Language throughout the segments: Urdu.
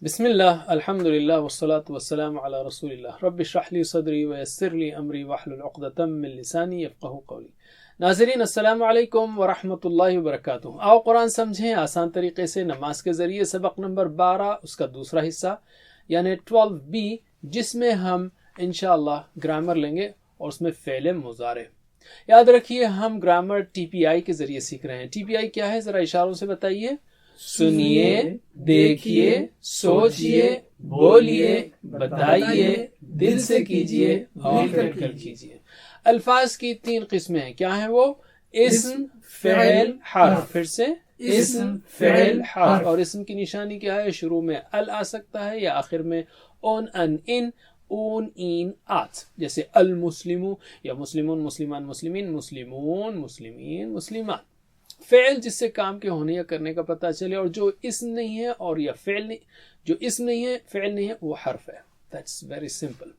بسم اللہ الحمد للہ والصلاة والسلام علی رسول اللہ رب اشرح لی صدری ویسر لی امری واحلل عقدۃ من لسانی یفقہوا قولی۔ ناظرین السلام علیکم ورحمۃ اللہ وبرکاتہ۔ آؤ قرآن سمجھیں آسان طریقے سے نماز کے ذریعے، سبق نمبر 12 اس کا دوسرا حصہ یعنی 12B، جس میں ہم انشاءاللہ گرامر لیں گے اور اس میں فعل مضارع۔ یاد رکھیے ہم گرامر TPI کے ذریعے سیکھ رہے ہیں۔ TPI کیا ہے ذرا اشاروں سے بتائیے؟ سنیے، دیکھیے، سوچیے، بولیے، بتائیے، دل سے کیجیے اور کر کیجیے۔ الفاظ کی 3 قسمیں ہیں، کیا ہیں وہ؟ اسم، فعل، حرف۔ پھر سے اسم، فعل، حرف۔ اور اسم کی نشانی کیا ہے؟ شروع میں ال آ سکتا ہے یا آخر میں اون، ان، ان، اون، این، آت، جیسے المسلم یا مسلمون، مسلمان، مسلمین، مسلمون، مسلمین، مسلمان۔ فعل جس سے کام کے ہونے یا کرنے کا پتہ چلے، اور جو اسم نہیں ہے اور یا فعل نہیں، جو اسم نہیں ہے، فعل نہیں ہے، وہ حرف ہے۔ That's very simple۔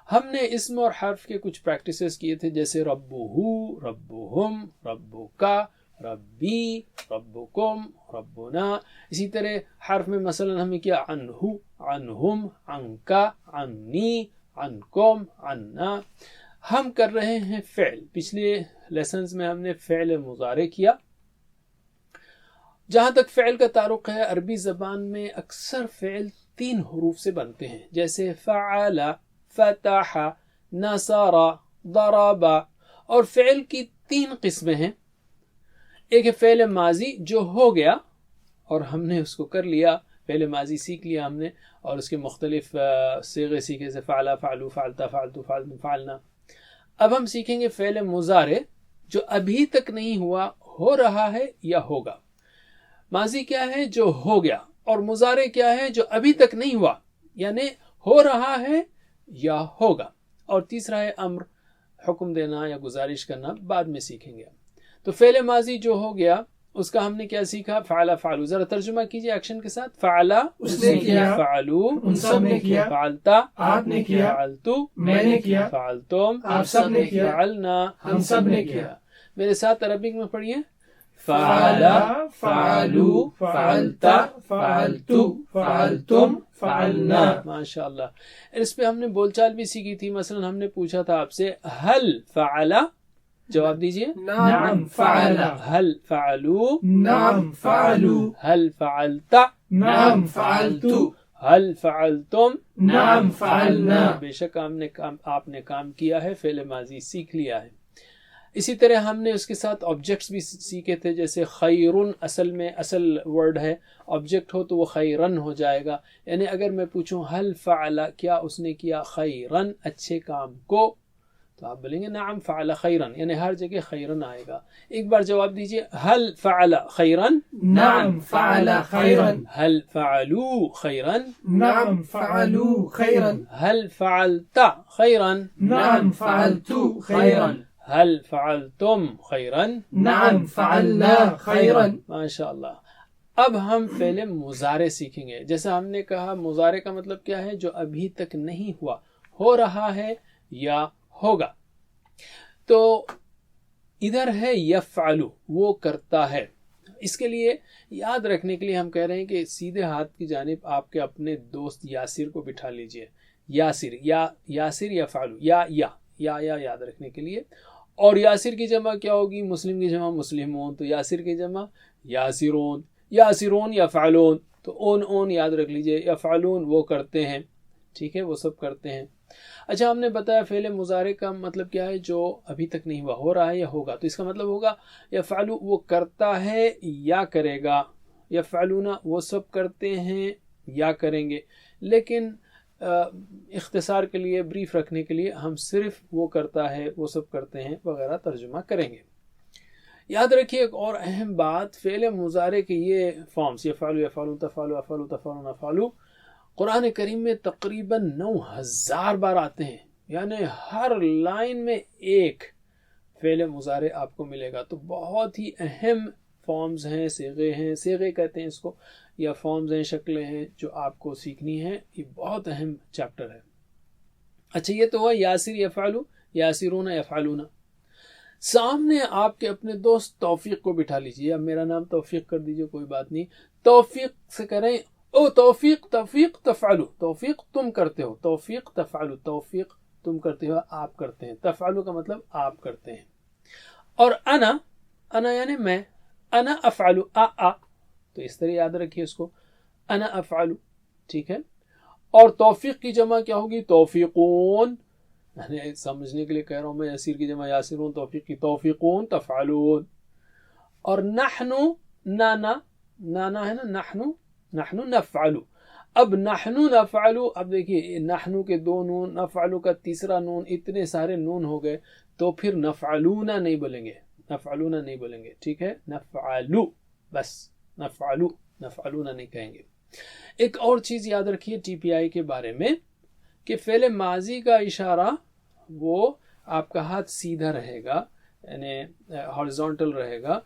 ہم نے اسم اور حرف کے کچھ پریکٹسز کیے تھے، جیسے ربہ، ربہم، ربکا، ربی، ربکم، ربنا۔ اسی طرح حرف میں مثلا ہمیں کیا؟ عنہ، عنہم، عنکا، عنی، عنکم، عنا۔ ہم کر رہے ہیں فعل۔ پچھلے لیسنز میں ہم نے فعل مضارع کیا۔ جہاں تک فعل کا تعلق ہے، عربی زبان میں اکثر فعل 3 حروف سے بنتے ہیں، جیسے فعل، فتح، نصر، ضرب۔ اور فعل کی 3 قسمیں ہیں۔ ایک ہے فعل ماضی جو ہو گیا اور ہم نے اس کو کر لیا، فعل ماضی سیکھ لیا ہم نے، اور اس کے مختلف صیغے سیکھے، جیسے فعلا، فعلو، فعلتا، فعلتو، فعلتم، فعلنا۔ اب ہم سیکھیں گے فعل مضارع جو ابھی تک نہیں ہوا، ہو رہا ہے یا ہوگا۔ ماضی کیا ہے؟ جو ہو گیا، اور مضارع کیا ہے؟ جو ابھی تک نہیں ہوا، یعنی ہو رہا ہے یا ہوگا۔ اور تیسرا ہے امر، حکم دینا یا گزارش کرنا، بعد میں سیکھیں گے۔ تو فعل ماضی جو ہو گیا اس کا ہم نے کیا سیکھا؟ فعلا، فعلو۔ ذرا ترجمہ کیجئے ایکشن کے ساتھ۔ فعلا، اس نے کیا، فعلو، ان سب نے کیا، فعلتا، آپ نے کیا، فعلتو، میں نے کیا، فعلتم، آپ سب نے کیا، فعلنا، ہم سب نے کیا۔ میرے ساتھ عربک میں پڑھیے۔ فعلا، فعلو، فعلتا، فعلتو، فعلتم، فعلنا۔ ماشاء اللہ۔ اس پہ ہم نے بول چال بھی سیکھی تھی۔ مثلا ہم نے پوچھا تھا آپ سے حل فعلا، جواب دیجئے۔ نعم فعلا، حل فعلو، نعم فعلو، حل فعلتا، نعم فعلتو، حل فعلتم، نعم فعلنا۔ بے شک آپ نے کام کیا ہے، فعل ماضی سیکھ لیا ہے۔ اسی طرح ہم نے اس کے ساتھ آبجیکٹس بھی سیکھے تھے، جیسے خیرن اصل ورڈ ہے، آبجیکٹ ہو تو وہ خیرن ہو جائے گا۔ یعنی اگر میں پوچھوں حل فعل، کیا اس نے کیا خیرن، اچھے کام کو، تو آپ بولیں گے نعم فعل خیرن، یعنی ہر جگہ خیرن آئے گا۔ ایک بار جواب دیجئے، حل فعل خیرن، نعم فعل خیرا، حل فعلو خیرن، نعم فعلو خیرا، حل فعلت خیرن، نعم فعلتو خیرا، حل فعلتم خیرن، نعم فعلنا خیرا۔ ماشاء اللہ۔ اب ہم فعل مضارع سیکھیں گے۔ جیسا ہم نے کہا مضارع کا مطلب کیا ہے؟ جو ابھی تک نہیں ہوا، ہو رہا ہے یا ہوگا۔ تو ادھر ہے یفعلو، وہ کرتا ہے۔ اس کے لیے یاد رکھنے کے لیے ہم کہہ رہے ہیں کہ سیدھے ہاتھ کی جانب آپ کے اپنے دوست یاسر کو بٹھا لیجئے۔ یاسر، یاسر یفعلو، یا یاد رکھنے کے لیے۔ اور یاسر کی جمع کیا ہوگی؟ مسلم کی جمع مسلمون، تو یاسر کی جمع یاسرون، یاسرون یفعلون، تو اون یاد رکھ لیجئے۔ یفعلون وہ کرتے ہیں، ٹھیک ہے، وہ سب کرتے ہیں۔ اچھا، ہم نے بتایا فعل مضارع کا مطلب کیا ہے؟ جو ابھی تک نہیں ہوا، ہو رہا ہے یا ہوگا۔ تو اس کا مطلب ہوگا یفعلو وہ کرتا ہے یا کرے گا، یفعلون وہ سب کرتے ہیں یا کریں گے۔ لیکن اختصار کے لیے، بریف رکھنے کے لیے، ہم صرف وہ کرتا ہے، وہ سب کرتے ہیں وغیرہ ترجمہ کریں گے۔ یاد رکھیے ایک اور اہم بات، فعل مضارع کے یہ فارمز، یفعلو، یفعلون، تفعلو، افعلو، تفعلون، افعلو، قرآن کریم میں تقریباً 9000 بار آتے ہیں، یعنی ہر لائن میں ایک فعل مضارع آپ کو ملے گا۔ تو بہت ہی اہم فارمز ہیں، صیغے کہتے ہیں اس کو، یا فارمز ہیں، شکلیں ہیں جو آپ کو سیکھنی ہیں۔ یہ بہت اہم چیپٹر ہے۔ اچھا، یہ تو ہوا یاسر یفعلو، یاسرون یفعلون۔ سامنے آپ کے اپنے دوست توفیق کو بٹھا لیجیے، اب میرا نام توفیق کر دیجیے، کوئی بات نہیں۔ توفیق سے کریں او توفیق توفیق تفعلو توفیق تم کرتے ہو توفیق تفعلو توفیق تم کرتے ہو آپ کرتے ہیں تفعلو کا مطلب آپ کرتے ہیں. اور انا یعنی میں انا افعلو تو اس طرح یاد رکھیے اس کو انا افعلو ٹھیک ہے. اور توفیق کی جمع کیا ہوگی توفیقون یعنی سمجھنے کے لیے کہہ رہا ہوں میں یسیر کی جمع یاسرون توفیق کی توفیقون تفعلون. اور نحنو نانا ہے نا نحنو نفعلو. اب نحنو نفعلو اب دیکھیے نحنو کے 2 نون نفعلو کا تیسرا نون اتنے سارے نون ہو گئے تو پھر نفعلونا نہیں بولیں گے ٹھیک ہے نفعلو بس نفعلونا نہیں کہیں گے. ایک اور چیز یاد رکھیے ٹی پی آئی کے بارے میں کہ فعل ماضی کا اشارہ وہ آپ کا ہاتھ سیدھا رہے گا یعنی ہارزونٹل رہے گا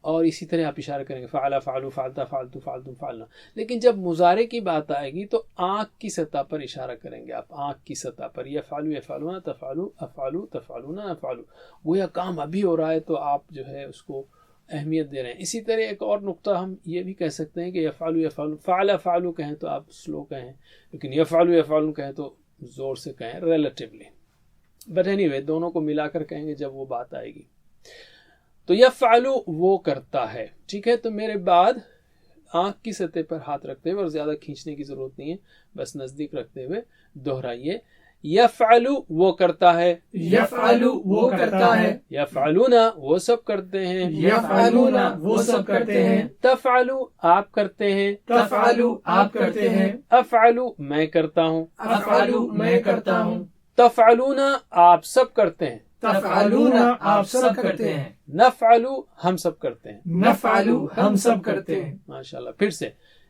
اور اسی طرح آپ اشارہ کریں گے فعلا فعلو فعلتا فعلتو فعلتم فعلنا. لیکن جب مضارع کی بات آئے گی تو آنکھ کی سطح پر اشارہ کریں گے آپ آنکھ کی سطح پر یفعلو یفعلون تفعلو افعلو تفعلون افعلو گویا کام ابھی ہو رہا ہے تو آپ جو ہے اس کو اہمیت دے رہے ہیں. اسی طرح ایک اور نقطہ ہم یہ بھی کہہ سکتے ہیں کہ یفعلو یفعلون فعلا فعلو کہیں تو آپ سلو کہیں لیکن یفعلو یفعلون کہیں تو زور سے کہیں ریلیٹیولی بٹ اینی وے دونوں کو ملا کر کہیں گے جب وہ بات آئے گی. تو یفعلو وہ کرتا ہے ٹھیک ہے. تو میرے بعد آنکھ کی سطح پر ہاتھ رکھتے ہوئے اور زیادہ کھینچنے کی ضرورت نہیں ہے بس نزدیک رکھتے ہوئے دہرائیے یفعلو وہ کرتا ہے یفعلو وہ کرتا ہے یفعلونا وہ سب کرتے ہیں یفعلونا وہ سب کرتے ہیں تفعلو آپ کرتے ہیں تفعلو آپ کرتے ہیں افعلو میں کرتا ہوں افعلو میں کرتا ہوں تفعلونا آپ سب کرتے ہیں تفعلونا آپ سب کرتے ہیں نفعلو ہم سب کرتے ہیں نفعلو ہم سب کرتے ہیں. ماشاءاللہ. پھر سے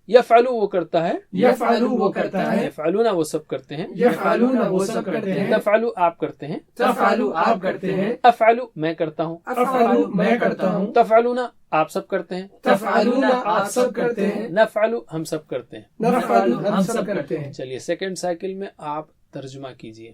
یفعلو وہ کرتا ہے یفعلو وہ کرتا ہے یفعلونا وہ سب کرتے ہیں یفعلونا وہ سب کرتے ہیں تفعلو آپ کرتے ہیں تفعلو آپ کرتے ہیں افعلو میں کرتا ہوں افعلو میں کرتا ہوں تفعلونا آپ سب کرتے ہیں تفعلونا آپ سب کرتے ہیں نفعلو ہم سب کرتے ہیں نفعلو ہم سب کرتے ہیں. چلیے سیکنڈ سائیکل میں آپ ترجمہ کیجئے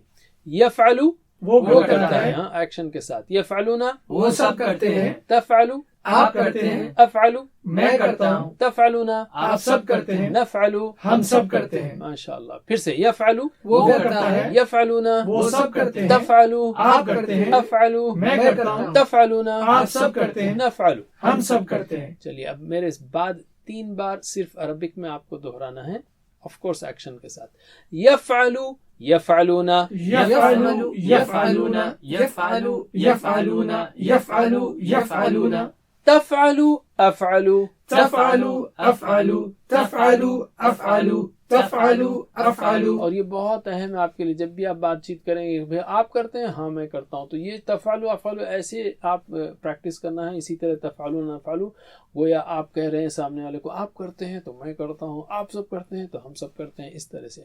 یفعلو وہ کرتا ہے ہاں ایکشن کے ساتھ یفعلونا وہ سب کرتے ہیں تفعلو آپ کرتے ہیں افعلو میں کرتا ہوں تفعلونا آپ سب کرتے ہیں نفعلو ہم سب کرتے ہیں. ماشاءاللہ. پھر سے یفعلو وہ کرتا ہے یفعلونا وہ سب کرتے ہیں تفعلو آپ کرتے ہیں افعلو میں کرتا ہوں تفعلونا آپ سب کرتے ہیں نفعلو ہم سب کرتے ہیں. چلیے اب میرے اس بعد 3 بار صرف عربک میں آپ کو دہرانا ہے آف کورس ایکشن کے ساتھ. یفعلو یفعلونا یفعلو یفعلونا یفعلو یفعلونا یفعلو یفعلونا تفعلو افعلو تفعلو افعلو تفعلو افعلو تفعلو افعلو. اور یہ بہت اہم ہے آپ کے لیے جب بھی آپ بات چیت کریں گے بھئی آپ کرتے ہیں ہاں میں کرتا ہوں تو یہ تفعلو افعلو ایسے آپ پریکٹس کرنا ہے. اسی طرح تفعلو نفعلو گویا آپ کہہ رہے ہیں سامنے والے کو آپ کرتے ہیں تو میں کرتا ہوں آپ سب کرتے ہیں تو ہم سب کرتے ہیں اس طرح سے.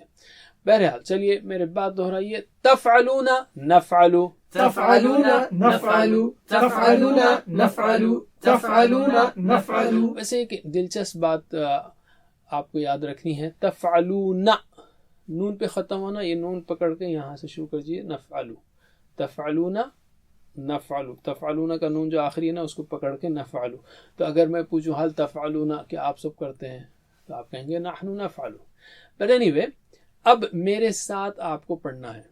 بہرحال چلیے میرے بات دہرائیے تفعلونا نفعلو تفعلونا نفعلو تفعلونا نفعلو تفعلونا نفعلو. ویسے ایک دلچسپ بات آپ کو یاد رکھنی ہے تفعلونا نون پہ ختم ہونا یہ نون پکڑ کے یہاں سے شروع کیجیے نفعلو تفعلونا نفعلو تفعلونا کا نون جو آخری ہے نا اس کو پکڑ کے نفعلو. تو اگر میں پوچھوں حل تفعلونا کہ آپ سب کرتے ہیں تو آپ کہیں گے نحنو نفعلو. بٹ اینی وے اب میرے ساتھ آپ کو پڑھنا ہے.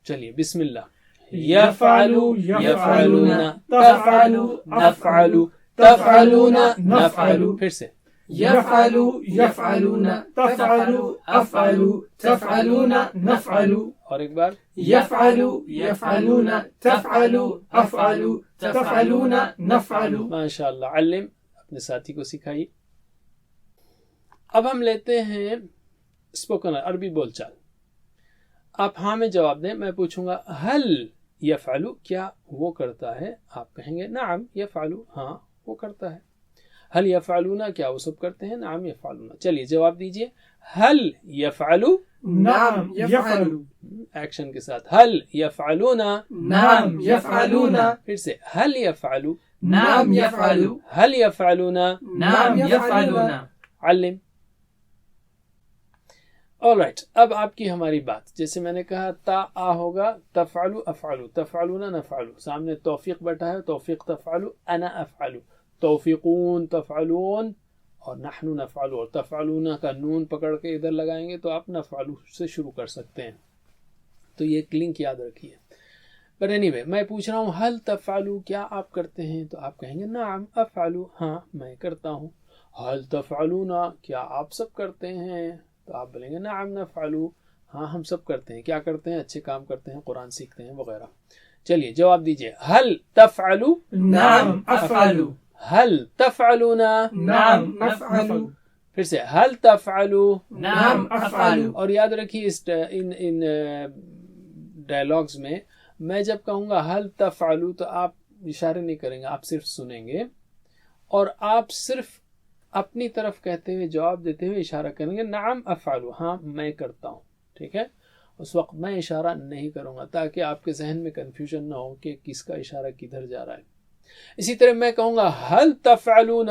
چلیے بسم اللہ. یفعلو یفعلونا تفعلو نفعلو تفعلونا نفعلو. پھر سے یفعلو یفعلونا تفعلو افعلو تفعلونا نفعلو. اور ایک بار یفعلو یفعلونا تفعلو افعلو تفعلونا نفعلو. ماشاءاللہ. علم اپنے ساتھی کو سکھائیے. اب ہم لیتے ہیں اسپوکن عربی بول چال. آپ ہاں میں جواب دیں. میں پوچھوں گا حل یفعلو کیا وہ کرتا ہے آپ کہیں گے نعم یفعلو ہاں وہ کرتا ہے. حل یفعلونا کیا وہ سب کرتے ہیں نعم یفعلونا. چلیے جواب دیجئے حل یفعلو نعم یفعلو. ایکشن کے ساتھ حل یفعلونا نعم یفعلونا. پھر سے حل یفعلو نعم یفعلو. حل یفعلونا نعم یفعلونا. علم. alright اب آپ کی ہماری بات جیسے میں نے کہا تا آ ہوگا تفعلو افعلو تفعلونا نفعلو. سامنے توفیق بیٹھا ہے توفیق تفعلو انا افعلو توفیقون تفعلون اور نحن نفعل اور تفعلون کا نون پکڑ کے ادھر لگائیں گے تو آپ نفعل سے شروع کر سکتے ہیں. تو یہ ایک لنک یاد رکھیے. بٹ اینی وے میں پوچھ رہا ہوں حل تفعلوا کیا آپ کرتے ہیں؟ تو آپ کہیں گے نعم افعل ہاں میں کرتا ہوں. حل تفعلون کیا آپ سب کرتے ہیں؟ تو آپ بولیں گے نعم نفعل ہاں ہم سب کرتے ہیں. کیا کرتے ہیں؟ اچھے کام کرتے ہیں، قرآن سیکھتے ہیں وغیرہ. چلیے جواب دیجئے. حل تفعلوا نعم افعل. حل تفعلون نعم افعل. پھر سے حل تفعلوا نعم افعل. اور یاد رکھیے ان ڈائلاگز میں جب کہوں گا حل تفعلوا تو آپ اشارے نہیں کریں گے، آپ صرف سنیں گے اور آپ صرف اپنی طرف کہتے ہوئے جواب دیتے ہوئے اشارہ کریں گے نعم افعل ہاں میں کرتا ہوں. ٹھیک ہے، اس وقت میں اشارہ نہیں کروں گا تاکہ آپ کے ذہن میں کنفیوژن نہ ہو کہ کس کا اشارہ کدھر جا رہا ہے. اسی طرح میں کہوں گا حل تفعلون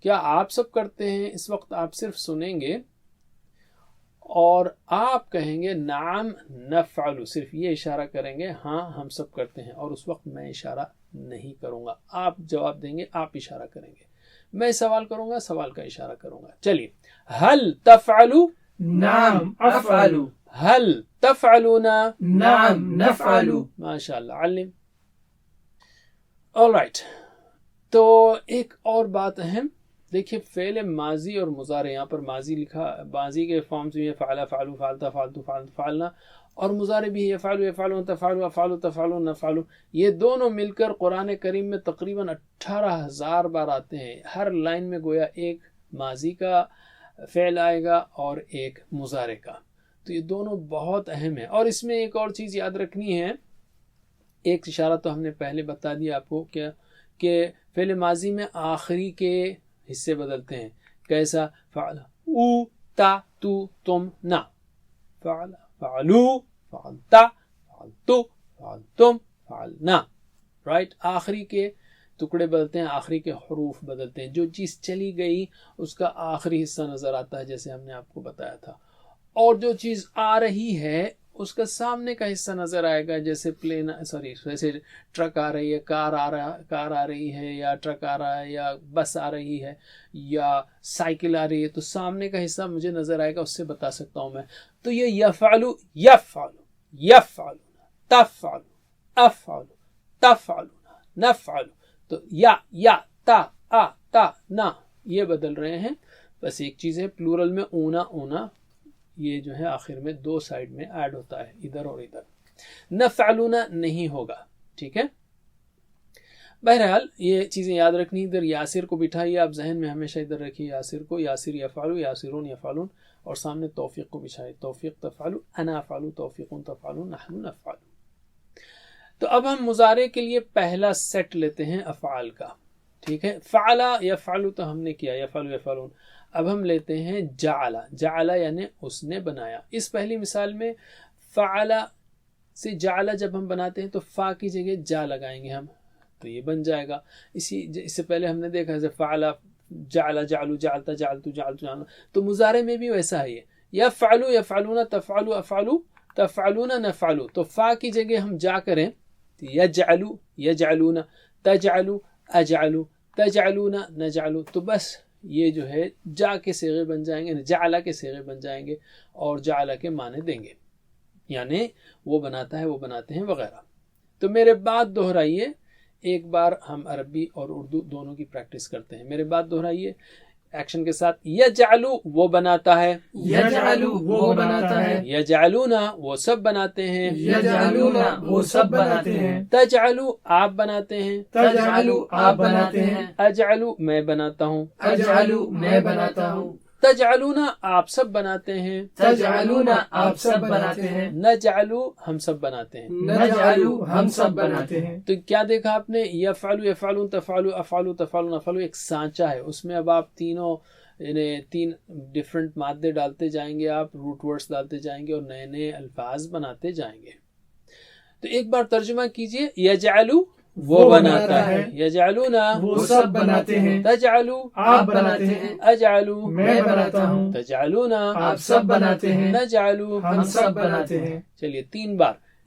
کیا آپ سب کرتے ہیں، اس وقت آپ صرف سنیں گے اور آپ کہیں گے نعم نفعل، صرف یہ اشارہ کریں گے ہاں ہم سب کرتے ہیں، اور اس وقت میں اشارہ نہیں کروں گا. آپ جواب دیں گے، آپ اشارہ کریں گے. میں سوال کروں گا، سوال کا اشارہ کروں گا. چلیے حل تفعلوا نعم افعل. حل تفعلون نعم نفعل. ماشاء اللہ علم. alright تو ایک اور بات اہم دیکھیے، فعل ماضی اور مضارع، یہاں پر ماضی لکھا، ماضی کے فارمز میں فعل فعلو فعلتا فعلتو فعلنا، اور مضارع بھی یفعل یفعلون تفعل افعل تفعلون نفعل. یہ دونوں مل کر قرآن کریم میں تقریباً 18,000 بار آتے ہیں. ہر لائن میں گویا ایک ماضی کا فعل آئے گا اور ایک مضارع کا. تو یہ دونوں بہت اہم ہیں. اور اس میں ایک اور چیز یاد رکھنی ہے، ایک اشارہ تو ہم نے پہلے بتا دیا آپ کو کہ فعل ماضی میں آخری کے حصے بدلتے ہیں. کیسا؟ فعل او تا تو تم نا، فعل فعلو فعلتا فعلتو فعلتم فعلنا. رائٹ، آخری کے ٹکڑے بدلتے ہیں، آخری کے حروف بدلتے ہیں. جو چیز چلی گئی اس کا آخری حصہ نظر آتا ہے جیسے ہم نے آپ کو بتایا تھا، اور جو چیز آ رہی ہے اس کا سامنے کا حصہ نظر آئے گا. جیسے جیسے ٹرک آ رہی ہے، کار آ رہی ہے، یا ٹرک آ رہا ہے، یا بس آ رہی ہے، یا سائیکل آ رہی ہے، تو سامنے کا حصہ مجھے نظر آئے گا، اس سے بتا سکتا ہوں میں. تو یہ یفعلو یفعلو یفعلو تفعلو افعلو تفعلو نفعلو، تو یا تا نا یہ بدل رہے ہیں. بس ایک چیز ہے، پلورل میں اونا یہ جو ہے آخر میں دو سائیڈ میں ایڈ ہوتا ہے، ادھر اور ادھر. نفعلون نہیں ہوگا. ٹھیک ہے، بہرحال یہ چیزیں یاد رکھنی. ادھر یاسر کو بٹھائیے آپ ذہن میں، ہمیشہ ادھر رکھیے یاسر کو. یاسر یفعلو، یاسرون یفعلون، اور سامنے توفیق کو بچھائے. توفیق تفعلو، انا افعلو، توفیقون تفعلون، نحن نفعل. تو اب ہم مضارع کے لیے پہلا سیٹ لیتے ہیں افعال کا. ٹھیک ہے، فعلا یفعلو تو ہم نے کیا، یفعلو یفعلون. اب ہم لیتے ہیں جعلا. جعلا یعنی اس نے بنایا. اس پہلی مثال میں فعلا سے جعلا جب ہم بناتے ہیں تو فا کی جگہ جا لگائیں گے ہم، تو یہ بن جائے گا. اس سے پہلے ہم نے دیکھا جیسے فعلا جعلا جعلو جعلتا جعلتو جعلتو جعلنا، تو مضارع میں بھی ویسا ہے. یفعلو یفعلون تفعلو افعلو تفعلون نفعلو، تو فا کی جگہ ہم جا کریں یجعلو یجعلون، تجعلو اجعلو، تجعلون نجعلو، تو بس یہ جو ہے جا کے صیغے بن جائیں گے، جعلا کے صیغے بن جائیں گے، اور جعلا کے معنی دیں گے، یعنی وہ بناتا ہے وہ بناتے ہیں وغیرہ. تو میرے بات دہرائیے، ایک بار ہم عربی اور اردو دونوں کی پریکٹس کرتے ہیں. میرے بات دہرائیے ایکشن کے ساتھ. یجعلو وہ بناتا ہے، یجعلو وہ بناتا ہے، یجعلون وہ سب بناتے ہیں، یجعلون وہ سب بناتے ہیں، تجعلو آپ بناتے ہیں، تجعلو آپ بناتے ہیں، اجعلو میں بناتا ہوں، اجعلو میں بناتا ہوں، تجعلون آپ سب بناتے ہیں، تجعلون آپ سب بناتے ہیں، نجعلو ہم سب بناتے ہیں، نجعلو ہم سب بناتے ہیں. تو کیا دیکھا آپ نے؟ یفعلو یفعلون تفعلو افعلو تفعلون نفعلو ایک سانچہ ہے. اس میں اب آپ تین ڈفرنٹ مادے ڈالتے جائیں گے، آپ روٹ ورڈز ڈالتے جائیں گے اور نئے نئے الفاظ بناتے جائیں گے. تو ایک بار ترجمہ کیجئے. یجعلو وہ بناتا ہے، یجعلون وہ سب بناتے ہیں، تجعلو آپ بناتے ہیں، اجعلو میں بناتا ہوں، تجعلون آپ سب بناتے ہیں، نجعلو ہم سب بناتے ہیں. چلیے 3 بار.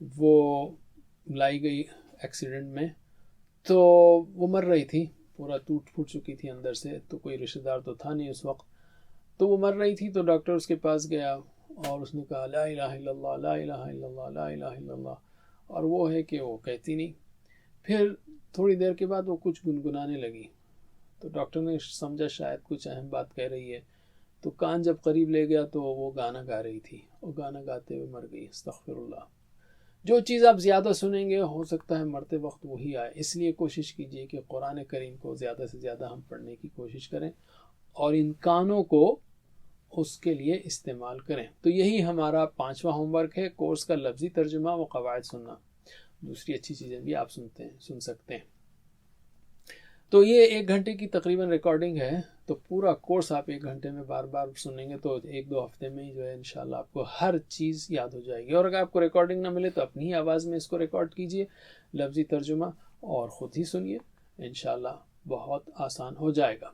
وہ لائی گئی ایکسیڈنٹ میں، تو وہ مر رہی تھی، پورا ٹوٹ پھوٹ چکی تھی اندر سے، تو کوئی رشتہ دار تو تھا نہیں اس وقت، تو وہ مر رہی تھی. تو ڈاکٹر اس کے پاس گیا اور اس نے کہا لا الہ الا اللہ لا الہ الا اللہ لا الہ الا اللہ، اور وہ ہے کہ وہ کہتی نہیں. پھر تھوڑی دیر کے بعد وہ کچھ گنگنانے لگی، تو ڈاکٹر نے سمجھا شاید کچھ اہم بات کہہ رہی ہے، تو کان جب قریب لے گیا تو وہ گانا گا رہی تھی، وہ گانا گاتے ہوئے مر گئی. استغفر اللہ. جو چیز آپ زیادہ سنیں گے ہو سکتا ہے مرتے وقت وہی آئے، اس لیے کوشش کیجئے کہ قرآن کریم کو زیادہ سے زیادہ ہم پڑھنے کی کوشش کریں اور ان کانوں کو اس کے لیے استعمال کریں. تو یہی ہمارا 5واں ہوم ورک ہے، کورس کا لفظی ترجمہ و قواعد سننا. دوسری اچھی چیزیں بھی آپ سن سکتے ہیں. تو یہ 1 گھنٹے کی تقریباً ریکارڈنگ ہے، تو پورا کورس آپ 1 گھنٹے میں بار بار سنیں گے تو 1-2 ہفتے میں ہی جو ہے انشاءاللہ آپ کو ہر چیز یاد ہو جائے گی. اور اگر آپ کو ریکارڈنگ نہ ملے تو اپنی ہی آواز میں اس کو ریکارڈ کیجئے لفظی ترجمہ اور خود ہی سنیے، انشاءاللہ بہت آسان ہو جائے گا.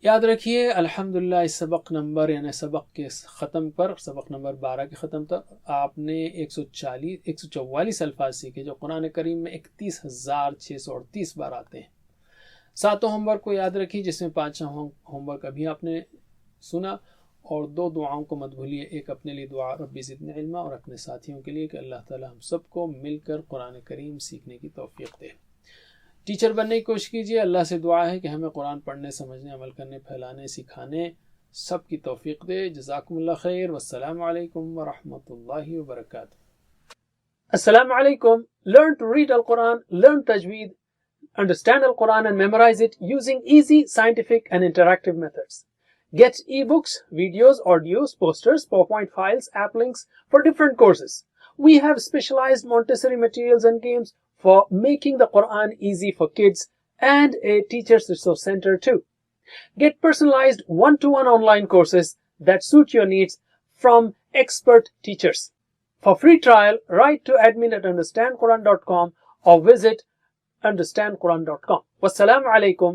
یاد رکھیے الحمدللہ اس سبق نمبر یعنی سبق کے ختم پر، سبق نمبر 12 کے ختم تک آپ نے 144 الفاظ سیکھے جو قرآن کریم میں 31,638 بار آتے ہیں. 7 ہوم ورک کو یاد رکھیے جس میں 5واں ہوم ورک ابھی آپ نے سنا، اور 2 دعاؤں کو مت بھولیے، ایک اپنے لیے دعا ربی زدنی علما اور اپنے ساتھیوں کے لیے کہ اللہ تعالی ہم سب کو مل کر قرآن کریم سیکھنے کی توفیق دے. ٹیچر بننے کی کوشش کیجیے. اللہ سے دعا ہے کہ ہمیں قرآن پڑھنے، سمجھنے، عمل کرنے، پھیلانے، سکھانے سب کی توفیق دے. جزاکم اللہ خیر، والسلام علیکم ورحمۃ اللہ وبرکاتہ. السلام علیکم. Learn to read Al-Quran, learn Tajweed, understand Al-Quran and memorize it using easy, scientific and interactive methods. Get ebooks, videos, audios, posters, PowerPoint files, app links for different courses. We have specialized Montessori materials and games for making the Quran easy for kids and a teacher's resource center too. Get personalized one-to-one online courses that suit your needs from expert teachers. For free trial, write to admin@understandquran.com or visit understandquran.com. Wassalamu alaikum